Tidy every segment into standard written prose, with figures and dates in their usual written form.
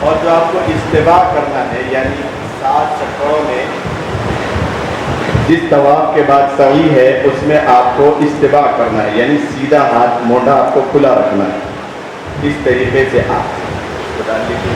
اور جو آپ کو استوا کرنا ہے یعنی 7 چکروں میں جس طواف کے بعد سعی ہے اس میں آپ کو استوا کرنا ہے، یعنی سیدھا ہاتھ مونڈا آپ کو کھلا رکھنا ہے۔ اس طریقے سے آپ ڈال لیجیے۔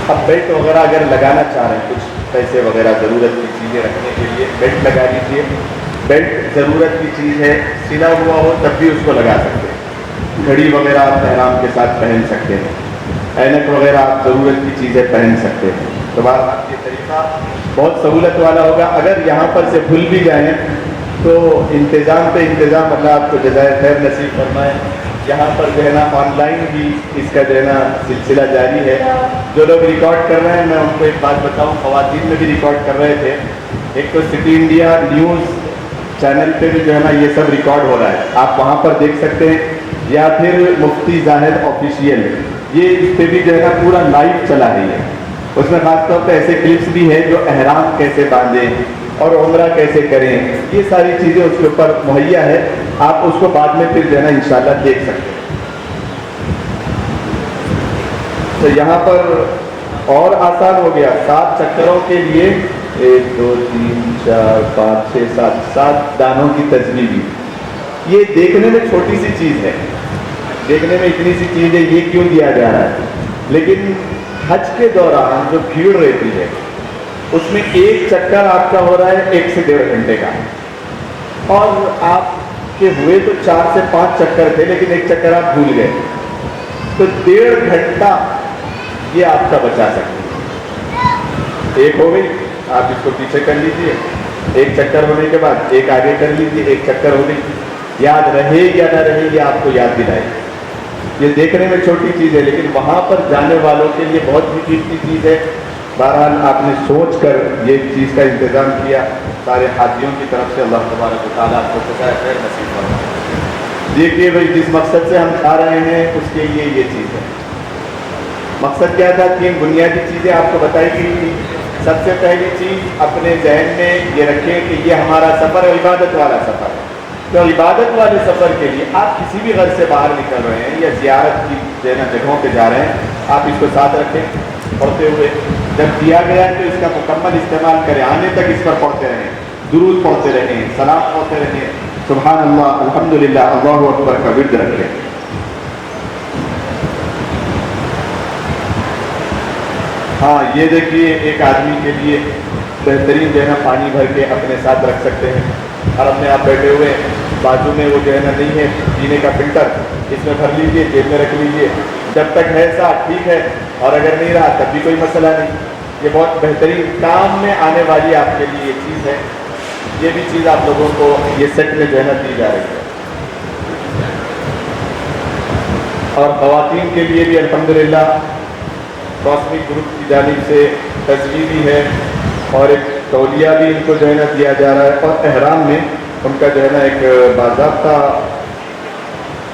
اب بیلٹ وغیرہ اگر لگانا چاہ رہے ہیں، کچھ پیسے وغیرہ ضرورت کی چیزیں رکھنے کے لیے بیلٹ لگا لیجیے۔ بیلٹ ضرورت کی چیز ہے، سلا ہوا ہو تب بھی اس کو لگا سکتے ہیں۔ گھڑی وغیرہ آپ احرام کے ساتھ پہن سکتے ہیں، اینک وغیرہ آپ ضرورت کی چیزیں پہن سکتے ہیں۔ تو بات یہ طریقہ بہت سہولت والا ہوگا۔ اگر یہاں پر سے بھول بھی جائیں تو انتظام پہ انتظام اللہ آپ کو جزائے خیر نصیب فرمائے۔ یہاں پر جو ہے نا آن لائن بھی اس کا جو ہے نا سلسلہ جاری ہے۔ جو لوگ ریکارڈ کر رہے ہیں میں ان کو ایک بات بتاؤں، خواتین میں بھی ریکارڈ کر رہے تھے۔ ایک تو سٹی انڈیا نیوز چینل پہ بھی جو ہے نا یہ سب ریکارڈ ہو رہا ہے، آپ وہاں پر دیکھ سکتے ہیں، یا پھر مفتی زاہد آفیشیل، یہ اس پہ بھی جو ہے نا پورا لائیو چلا رہی ہے۔ اس میں خاص طور پہ ایسے کلپس بھی ہیں جو احرام کیسے باندھیں اور عمرہ کیسے کریں، یہ ساری چیزیں اس کے اوپر مہیا ہے۔ آپ اس کو بعد میں پھر جو ہے نا انشاءاللہ دیکھ سکتے ہیں۔ تو یہاں پر اور آسان ہو گیا، 7 چکروں کے لیے 1 2 3 4 5 6 7 دانوں کی تجویز۔ یہ دیکھنے میں چھوٹی سی چیز ہے، دیکھنے میں اتنی سی چیز ہے، یہ کیوں دیا جا رہا ہے؟ لیکن حج کے دوران جو بھیڑ رہتی ہے اس میں ایک چکر آپ کا ہو رہا ہے 1 سے 1.5 گھنٹے کا، اور آپ کے ہوئے تو 4 سے 5 چکر تھے لیکن ایک چکر آپ بھول گئے، تو 1.5 گھنٹہ یہ آپ کا بچا سکتے ہیں۔ ایک ہو گئی، آپ اس کو پیچھے کر لیجیے، ایک چکر ہونے کے بعد ایک آگے کر لیجیے، ایک چکر ہو گئی، یاد رہے یا نہ رہے یہ آپ کو یاد دلائے۔ یہ دیکھنے میں چھوٹی چیز ہے لیکن وہاں پر جانے والوں کے لیے بہت ہی قیمتی چیز ہے۔ بہرحال آپ نے سوچ کر یہ چیز کا انتظام کیا، سارے حاجیوں کی طرف سے اللہ تبارک و تعالیٰ آپ کو جزائے خیر نصیب فرمائے۔ دیکھیے بھائی، جس مقصد سے ہم کھا رہے ہیں اس کے لیے یہ چیز ہے۔ مقصد کیا تھا؟ 3 بنیادی چیزیں آپ کو بتائی گئی تھی۔ سب سے پہلی چیز اپنے ذہن میں یہ رکھیں کہ یہ ہمارا سفر عبادت والا سفر ہے۔ تو عبادت والے سفر کے لیے آپ کسی بھی غرض سے باہر نکل رہے ہیں یا زیارت کی جگہوں پہ جا رہے ہیں، آپ اس کو ساتھ رکھیں پڑھتے ہوئے۔ جب دیا گیا ہے تو اس کا مکمل استعمال کریں، آنے تک اس پر پڑھتے رہیں، درود پڑھتے رہیں، سلام پڑھتے رہیں، سبحان اللہ، الحمدللہ، اللہ اکبر کا ورد رکھیں۔ ہاں یہ دیکھیے، ایک آدمی کے لیے بہترین جو ہے نا پانی بھر کے اپنے ساتھ رکھ سکتے ہیں، اور اپنے آپ بیٹھے ہوئے بازو میں وہ جو ہے نا نہیں ہے پینے کا فلٹر، اس میں بھر لیجیے، جیب میں رکھ لیجیے، جب تک ہے ساتھ ٹھیک ہے، اور اگر نہیں رہا تب بھی کوئی مسئلہ نہیں۔ یہ بہت بہترین کام میں آنے والی آپ کے لیے یہ چیز ہے۔ یہ بھی چیز آپ لوگوں کو یہ سیٹ میں جو ہے نا دی جا رہی ہے۔ اور خواتین کے لیے بھی الحمدللہ کاسمک گروپ کی جانب سے تجویزی ہے، اور ایک تولیہ بھی ان کو جو ہے نا دیا جا رہا ہے، اور احرام میں ان کا جو ہے نا ایک باضابطہ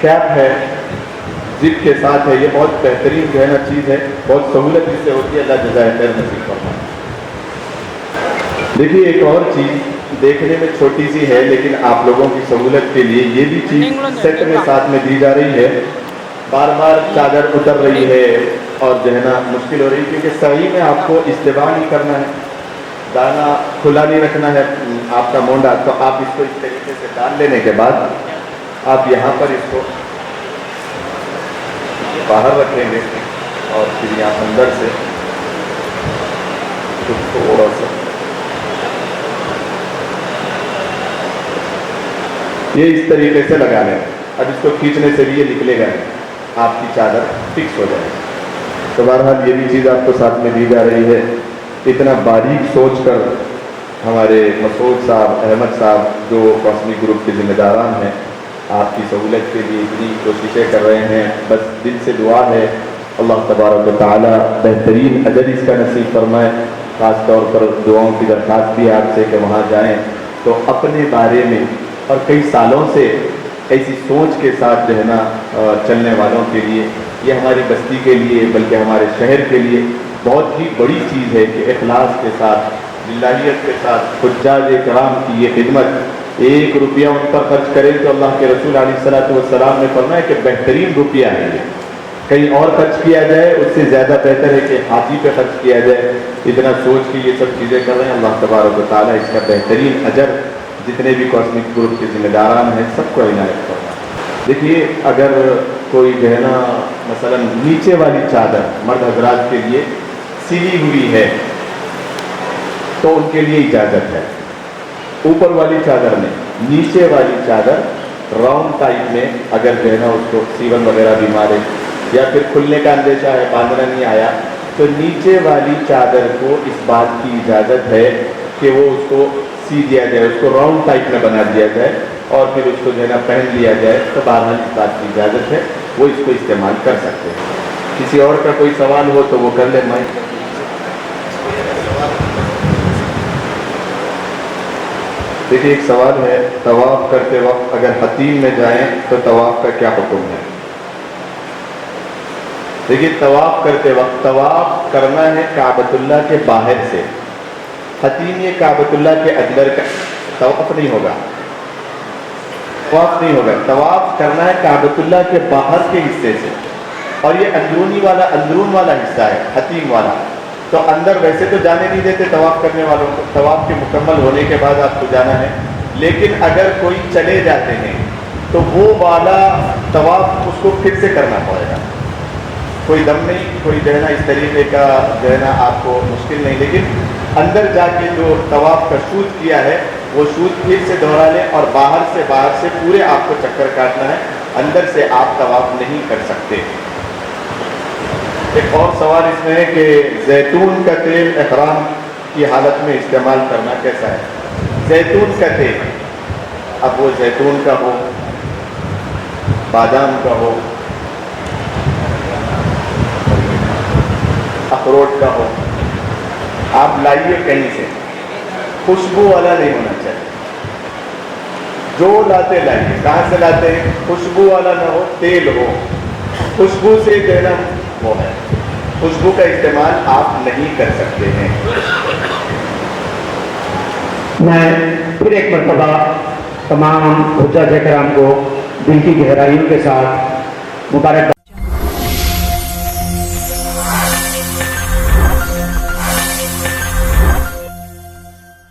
کیپ ہے، زپ کے ساتھ ہے۔ یہ بہت بہترین جو ہے نا چیز ہے، بہت سہولت اس سے ہوتی ہے، اللہ جزائے خیر نصیب فرمائے۔ دیکھیے ایک اور چیز دیکھنے میں چھوٹی سی ہے لیکن آپ لوگوں کی سہولت کے لیے یہ بھی چیز سیٹ میں ساتھ میں دی جا رہی ہے۔ بار بار چادر اتر رہی ہے اور جو ہے نا مشکل ہو رہی ہے، کیونکہ صحیح میں آپ کو استوا نہیں کرنا ہے، دانا کھلا نہیں رکھنا ہے آپ کا مونڈا۔ تو آپ اس کو اس طریقے سے ڈال لینے کے بعد آپ یہاں پر اس کو باہر رکھیں گے، اور پھر یہاں اندر سے تھوڑا سا یہ اس طریقے سے لگا لیں۔ اب اس کو کھینچنے سے بھی یہ نکلے گا، آپ کی چادر فکس ہو جائے گی۔ تو بہرحال یہ بھی چیز آپ کو ساتھ میں دی جا رہی ہے۔ اتنا باریک سوچ کر ہمارے مسعود صاحب، احمد صاحب جو کاسمک گروپ کے ذمہ داران ہیں، آپ کی سہولت کے لیے اتنی کوششیں کر رہے ہیں۔ بس دل سے دعا ہے اللہ تبارک و تعالیٰ بہترین اجر اس کا نصیب فرمائے۔ خاص طور پر دعاؤں کی درخواست بھی آپ سے کہ وہاں جائیں تو اپنے بارے میں، اور کئی سالوں سے ایسی سوچ کے ساتھ جو ہے نا چلنے والوں کے لیے، یہ ہماری بستی کے لیے بلکہ ہمارے شہر کے لیے بہت ہی بڑی چیز ہے کہ اخلاص کے ساتھ، للہیت کے ساتھ حجاج کرام کی یہ خدمت، 1 روپیہ ان پر خرچ کریں تو اللہ کے رسول علیہ الصلوۃ والسلام نے فرمایا کہ بہترین روپیہ ہے یہ۔ کہیں اور خرچ کیا جائے اس سے زیادہ بہتر ہے کہ حاجی پہ خرچ کیا جائے. اتنا سوچ کے یہ سب چیزیں کر رہے ہیں. اللہ تبارک و تعالیٰ اس کا بہترین اجر جتنے بھی کاسمک گروپ کے ذمہ داران ہیں سب کو عنایت کرنا. دیکھیے اگر کوئی جو ہے نا مثلا نیچے والی چادر مرد حضرات کے لیے سلی ہوئی ہے تو ان کے لیے اجازت ہے. اوپر والی چادر میں نیچے والی چادر راؤنڈ ٹائپ میں اگر جو ہے نا اس کو سیون وغیرہ بھی مارے یا پھر کھلنے کا اندیشہ ہے, باندھنا نہیں آیا, تو نیچے والی چادر کو اس بات کی اجازت ہے کہ وہ اس کو سی دیا جائے, اس کو راؤنڈ ٹائپ میں بنا دیا جائے اور پھر اس کو جو ہے نا پہن لیا جائے. تو بہرحال اس بات کی اجازت ہے, وہ اس کو استعمال کر سکتے ہیں. کسی اور کا کوئی سوال ہو تو وہ کر لیں. مائک دیکھیے ایک سوال ہے, طواف کرتے وقت اگر حتیم میں جائیں تو طواف کا کیا حکم ہے؟ دیکھیے طواف کرتے وقت طواف کرنا ہے کعبۃ اللہ کے باہر سے. حتیم یہ کعبۃ اللہ کے اندر کا طواف نہیں ہوگا, طواف نہیں ہوگا. طواف کرنا ہے کعبۃ اللہ کے باہر کے حصے سے, اور یہ اندرون والا حصہ ہے حتیم والا. تو اندر ویسے تو جانے نہیں دیتے طواف کرنے والوں کو, طواف کے مکمل ہونے کے بعد آپ کو جانا ہے. لیکن اگر کوئی چلے جاتے ہیں تو وہ والا طواف اس کو پھر سے کرنا پڑے گا. کوئی دم نہیں, کوئی جو ہے نا اس طریقے کا جو ہے نا آپ کو مشکل نہیں. لیکن اندر جا کے جو طواف کا شوط کیا ہے وہ شوط پھر سے دوہرا لیں, اور باہر سے پورے آپ کو چکر کاٹنا ہے, اندر سے آپ طواف نہیں کر سکتے. ایک اور سوال اس میں ہے کہ زیتون کا تیل احرام کی حالت میں استعمال کرنا کیسا ہے؟ زیتون کا تیل, اب وہ زیتون کا ہو, بادام کا ہو, اخروٹ کا ہو, آپ لائیے کہیں سے, خوشبو والا نہیں ہونا چاہیے. جو لاتے لائیے, کہاں سے لاتے ہیں؟ خوشبو والا نہ ہو, تیل ہو. خوشبو سے جو ہے نا وہ ہے, خوشبو کا استعمال آپ نہیں کر سکتے ہیں. میں پھر ایک مرتبہ تمام حجاج کرام کو دل کی گہرائیوں کے ساتھ مبارکباد